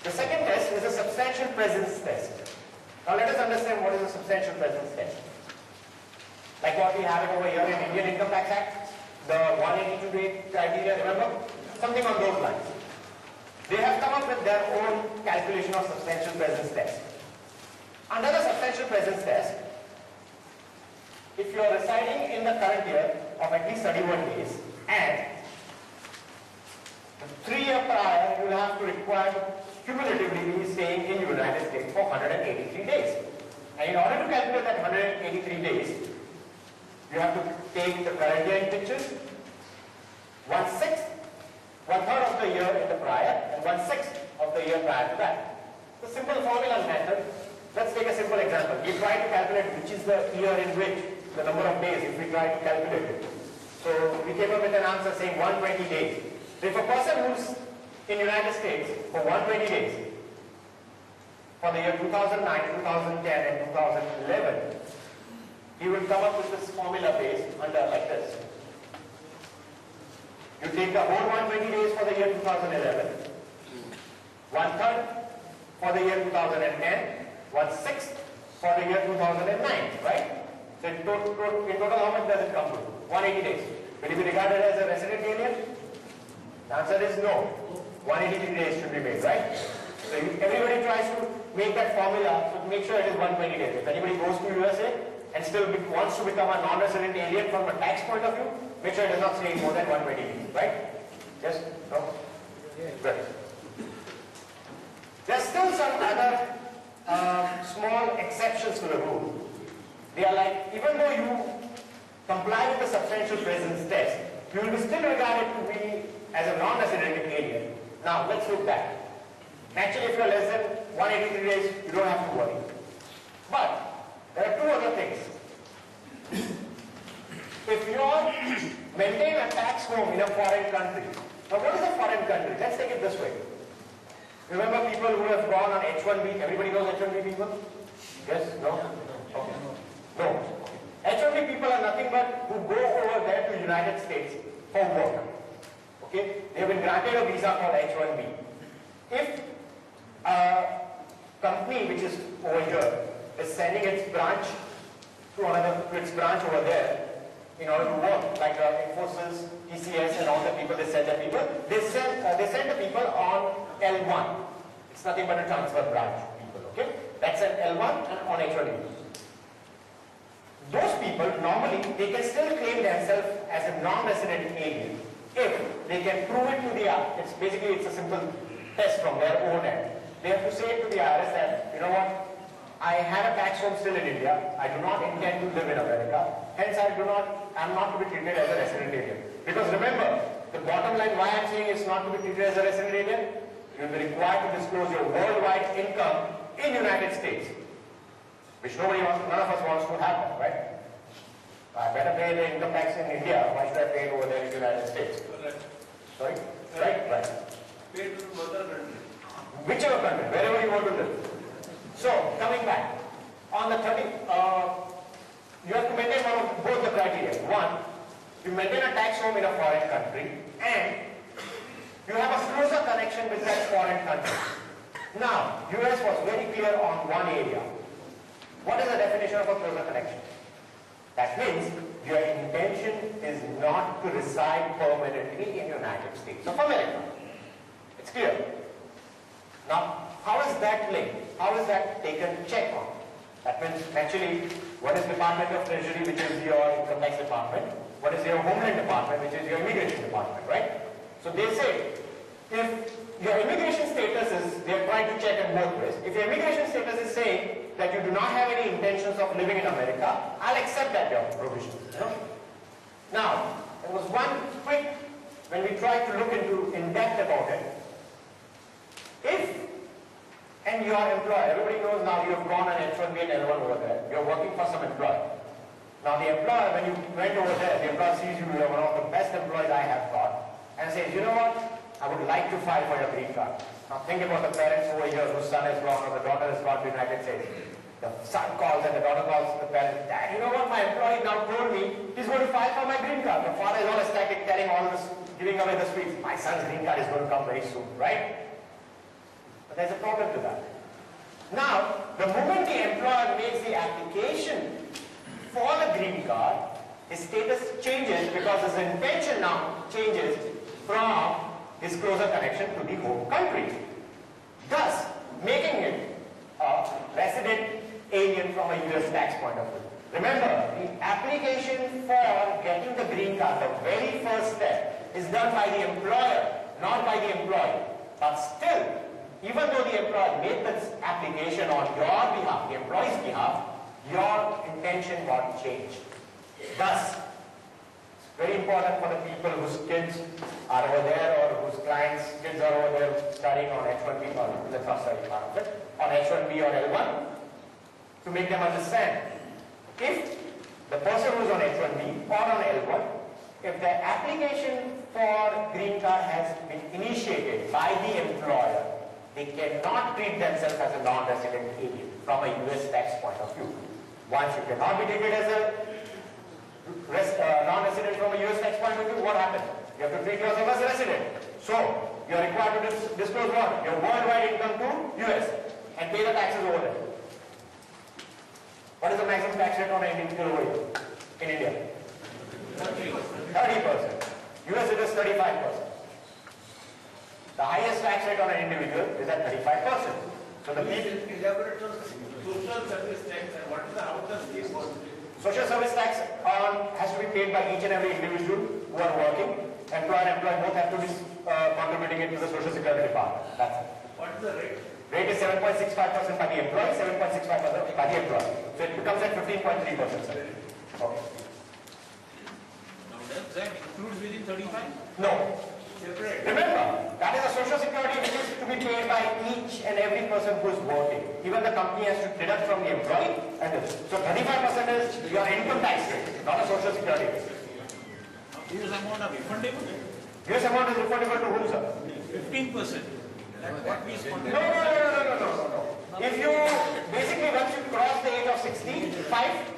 The second test is a substantial presence test. Now let us understand what is a substantial presence test. Like what we have it over here in Indian Income Tax Act, the 182-day criteria, remember? Something on those lines. They have come up with their own calculation of substantial presence test. Under the substantial presence test, if you are residing in the current year of at least 31 days and 3 years prior you will have to require cumulatively be staying in the United States for 183 days. And in order to calculate that 183 days, you have to take the current year in pictures, 1/6, 1/3 of the year in the prior, and 1/6 of the year prior to that. The simple formula method. Let's take a simple example. We try to calculate which is the year in which, the number of days, if we try to calculate it. So we came up with an answer saying 120 days. So if a person who's in the United States for 120 days, for the year 2009, 2010 and 2011, he will come up with this formula based under like this. You take the whole 120 days for the year 2011, 1/3 for the year 2010, 1/6 for the year 2009, right? So in total how much does it come to? 180 days. Will it be regarded as a resident alien? The answer is no. 183 days should be made, right? So everybody tries to make that formula to make sure it is 120 days. If anybody goes to USA and still wants to become a non-resident alien from a tax point of view, make sure it does not stay more than 120 days, right? Yes? No? Good. There are still some other small exceptions to the rule. They are like, even though you comply with the substantial presence test, you will be still regarded to be as a non-resident alien. Now, let's look back. Actually, if you are less than 183 days, you don't have to worry. But there are two other things. If you maintain a tax home in a foreign country, now what is a foreign country? Let's take it this way. Remember people who have gone on H1B? Everybody knows H1B people? Yes? No? Okay. No. H1B people are nothing but who go over there to United States for work. Okay? They have been granted a visa called H1B. If a company which is over here is sending its branch to its branch over there in order to work, like Infosys, TCS and all the people, they send the people, they send the people on L1. It's nothing but a transfer branch people, okay? That's an L1 and on H1B. Those people, normally, they can still claim themselves as a non-resident alien if they can prove it to the IRS. It's a simple test from their own end. They have to say to the IRS that, you know what, I have a tax home still in India, I do not intend to live in America, hence I am not to be treated as a resident alien. Because remember, the bottom line why I am saying it's not to be treated as a resident alien, you will be required to disclose your worldwide income in the United States, which none of us wants to happen, right? I better pay the income tax in India, why should I pay it over there in the United States? Correct. Sorry? Right? Right. Pay to other country. Whichever country, wherever you want to live. So, coming back, on the 30, you have to maintain both the criteria. One, you maintain a tax home in a foreign country, and you have a closer connection with that foreign country. Now, US was very clear on one area. What is the definition of a closer connection? That means your intention is not to reside permanently in the United States of America. It's clear. Now, how is that linked? How is that taken check on? That means actually, what is Department of Treasury, which is your income tax department? What is your Homeland Department, which is your immigration department, right? So they say, if your immigration status is, they are trying to check in both ways. If your immigration status is saying that you do not have any intentions of living in America, I'll accept that your provision. You know? Now, there was one quick, when we tried to look into in depth about it, if, and your employer, everybody knows now you have gone on H1B and L1 over there, you're working for some employer. Now the employer, when you went over there, the employer sees you are one of the best employees I have got, and says, you know what, I would like to file for your green card. Now think about the parents over here whose son has gone or the daughter has gone to the United States. The son calls and the daughter calls the parents, Dad, you know what, my employee now told me he's going to file for my green card. The father is all ecstatic, telling all this, giving away the sweets. My son's green card is going to come very soon, right? But there's a problem to that. Now, the moment the employer makes the application for the green card, his status changes because his intention now changes from his closer connection to the home country, thus making it a resident alien from a US tax point of view. Remember, the application for getting the green card, the very first step, is done by the employer, not by the employee. But still, even though the employer made this application on your behalf, the employee's behalf, your intention got changed. Thus, it's very important for the people whose kids are over there or whose clients' kids are over there studying on H1B or let's not study part of it, on H1B or L1, to make them understand. If the person who is on H1B or on L1, if the application for green card has been initiated by the employer, they cannot treat themselves as a non-resident alien from a US tax point of view. Once you cannot be treated as a non-resident from a US tax point of view, what happens? You have to treat yourself as a resident. So, you are required to disclose what? Your worldwide income to US and pay the taxes over there. What is the maximum tax rate on an individual over here in India? 30%. US it is 35%. The highest tax rate on an individual is at 35%. So the people... Elaborate on social service tax and what is the outer scheme for it? Social service tax has to be paid by each and every individual who are working. Employer and employee both have to be contributing it to the Social Security department. That's it. What is the rate? Rate is 7.65% by the employee, 7.65% by the employer. So it becomes at 15.3%. Okay. Now does that include within 35? No. Separate. Remember, that is a social security which is to be paid by each and every person who is working. Even the company has to deduct from the employee. And so 35% is your income tax rate, not a social security rate. This amount are refundable? This amount is refundable to whom, sir? 15%. That's what we spend. No. If you, basically once you cross the age of 65,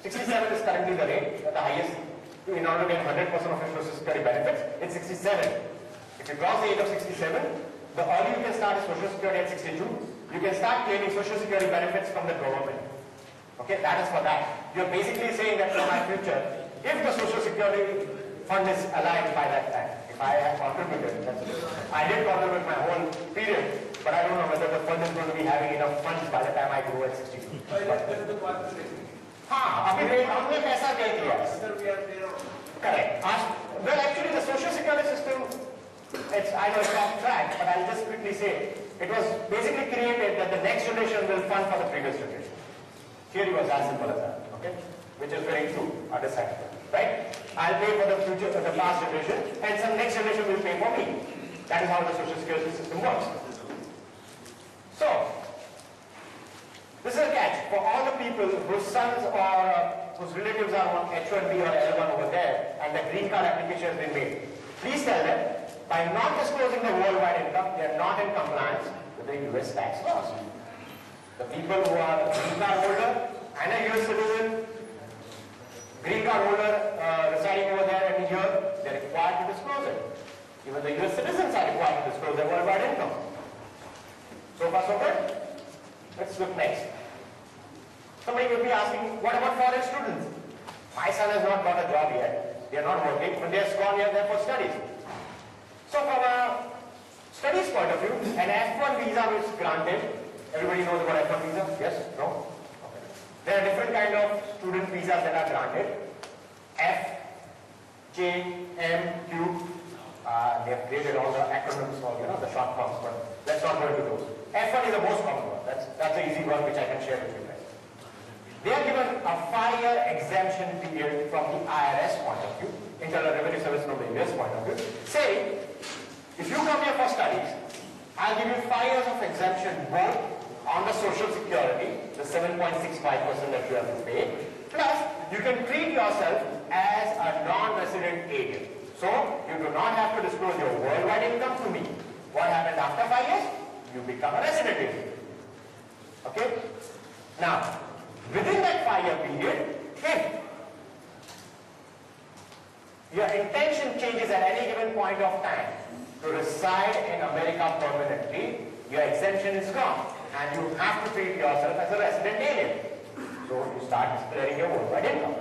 67 is currently the rate, the highest. In order to get 100% of your social security benefits, it's 67. If you cross the age of 67, the earlier you can start is social security at 62. You can start claiming social security benefits from the government. Okay, that is for that. You're basically saying that for my future, if the social security fund is alive by that time, if I have contributed, that's it. I did contribute my whole period, but I don't know whether the fund is going to be having enough funds by the time I grow at 62. हाँ, अभी हमने पैसा दे दिया. Correct. Well, actually, the social security system, I know it's off track, but I'll just quickly say, it was basically created that the next generation will fund for the previous generation. Theory was as simple as that, okay? Which is very true, understandable, right? I'll pay for the future, the past generation, and some next generation will pay for me. That is how the social security system works. So, this is a catch for all the people whose sons or whose relatives are on H1B or L1 over there and the green card application has been made. Please tell them, by not disclosing the worldwide income, they are not in compliance with the US tax laws. The people who are a green card holder and a US citizen, green card holder residing over there and here, they are required to disclose it. Even the US citizens are required to disclose their worldwide income. So far so good? Let's look next. Somebody will be asking, what about foreign students? My son has not got a job yet. They are not working, but they have gone here there for studies. So from a studies point of view, an F1 visa is granted. Everybody knows about F1 visa? Yes? No? Okay. There are different kind of student visas that are granted. F, J, M, Q. They have created all the acronyms for, the short forms, but let's not go into those. F1 is the most common one. That's the easy one which I can share with you guys. They are given a 5-year exemption period from the IRS point of view, Internal Revenue Service from the US point of view. Say, if you come here for studies, I'll give you 5 years of exemption both on the Social Security, the 7.65% that you have to pay, plus you can treat yourself as a non-resident alien. So, you do not have to disclose your worldwide income to me. What happens after 5 years? You become a resident alien. Okay? Now, within that 5-year period, if your intention changes at any given point of time to reside in America permanently, your exemption is gone and you have to treat yourself as a resident alien. So you start declaring your worldwide income.